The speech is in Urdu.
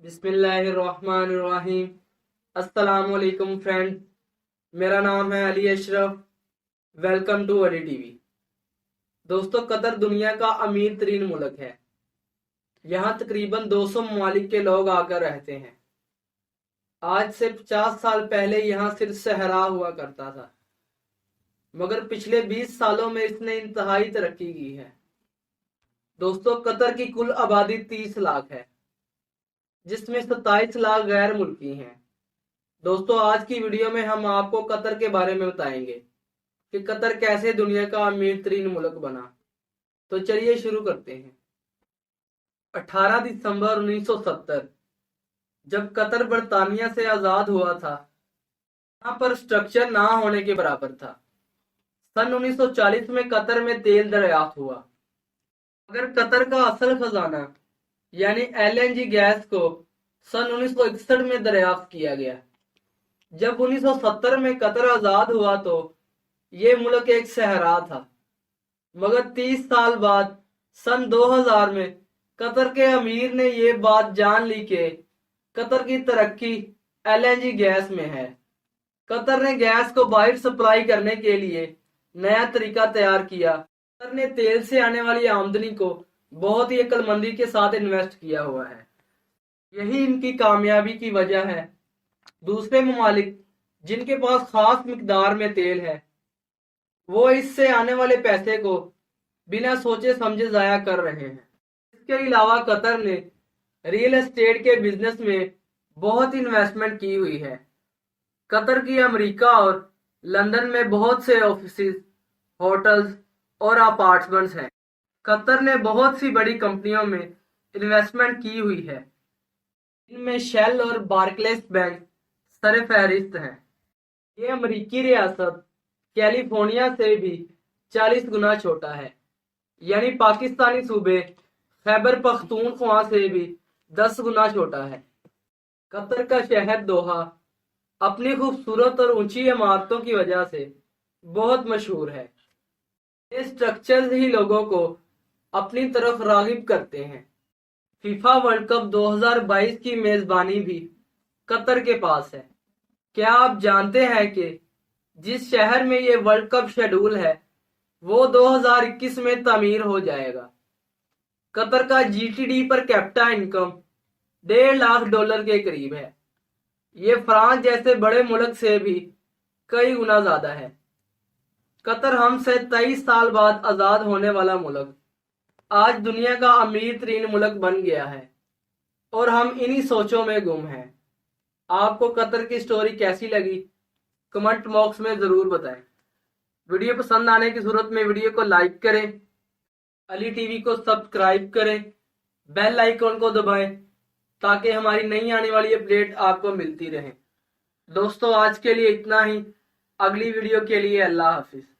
بسم اللہ الرحمن الرحیم۔ السلام علیکم فرینڈ، میرا نام ہے Ali Ashraf. Welcome to Ali TV. دوستو، قطر دنیا کا امیر ترین ملک ہے۔ یہاں تقریباً 200 ممالک کے لوگ آ کر رہتے ہیں۔ آج سے 50 سال پہلے یہاں صرف صحرا ہوا کرتا تھا، مگر پچھلے 20 سالوں میں اس نے انتہائی ترقی کی ہے۔ دوستو، قطر کی کل آبادی 30 لاکھ ہے، جس میں 27 لاکھ غیر ملکی ہیں۔ دوستو، آج کی ویڈیو میں ہم آپ کو قطر کے بارے میں بتائیں گے کہ قطر کیسے دنیا کا امیر ترین ملک بنا۔ تو چلیے شروع کرتے ہیں۔ 18 دسمبر 1970 جب قطر برطانیہ سے آزاد ہوا تھا، یہاں پر سٹرکچر نہ ہونے کے برابر تھا۔ سن 1940 میں قطر میں تیل دریافت ہوا، مگر قطر کا اصل خزانہ یعنی LNG گیس کو سن 1961 میں دریافت کیا گیا۔ جب 1970 میں قطر آزاد ہوا تو یہ ملک ایک صحرا تھا، مگر 30 سال بعد سن 2000 میں قطر کے امیر نے یہ بات جان لی کہ قطر کی ترقی LNG گیس میں ہے۔ قطر نے گیس کو باہر سپلائی کرنے کے لیے نیا طریقہ تیار کیا۔ قطر نے تیل سے آنے والی آمدنی کو بہت ہی عقل مندی کے ساتھ انویسٹ کیا ہوا ہے۔ یہی ان کی کامیابی کی وجہ ہے۔ دوسرے ممالک جن کے پاس خاص مقدار میں تیل ہے، وہ اس سے آنے والے پیسے کو بنا سوچے سمجھے ضائع کر رہے ہیں۔ اس کے علاوہ قطر نے ریئل اسٹیٹ کے بزنس میں بہت انویسٹمنٹ کی ہوئی ہے۔ قطر کی امریکہ اور لندن میں بہت سے آفیسز، ہوٹلز اور اپارٹمنٹس ہیں۔ قطر نے بہت سی بڑی کمپنیوں میں انویسٹمنٹ کی ہوئی ہے، ان میں شیل اور بارکلیس بینک سر فہرست ہیں۔ یہ امریکی ریاست کیلیفورنیا سے بھی 40 گنا چھوٹا ہے، یعنی پاکستانی صوبے خیبر پختونخوا سے بھی 10 گنا چھوٹا ہے۔ قطر کا شہر دوحہ اپنی خوبصورت اور اونچی عمارتوں کی وجہ سے بہت مشہور ہے۔ یہ سٹرکچرز ہی لوگوں کو اپنی طرف راغب کرتے ہیں۔ فیفا ورلڈ کپ 2022 کی میزبانی بھی قطر کے پاس ہے۔ کیا آپ جانتے ہیں کہ جس شہر میں یہ ورلڈ کپ شیڈول ہے وہ 2021 میں تعمیر ہو جائے گا؟ قطر کا GDP per capita income $1.5 lakh کے قریب ہے۔ یہ فرانس جیسے بڑے ملک سے بھی کئی گنا زیادہ ہے۔ قطر ہم سے 23 سال بعد آزاد ہونے والا ملک آج دنیا کا امیر ترین ملک بن گیا ہے، اور ہم انہی سوچوں میں گم ہیں۔ آپ کو قطر کی سٹوری کیسی لگی؟ کمنٹ باکس میں ضرور بتائیں۔ ویڈیو پسند آنے کی صورت میں ویڈیو کو لائک کریں، علی ٹی وی کو سبسکرائب کریں، بیل آئیکن کو دبائیں تاکہ ہماری نئی آنے والی اپڈیٹ آپ کو ملتی رہے۔ دوستو، آج کے لیے اتنا ہی۔ اگلی ویڈیو کے لیے اللہ حافظ۔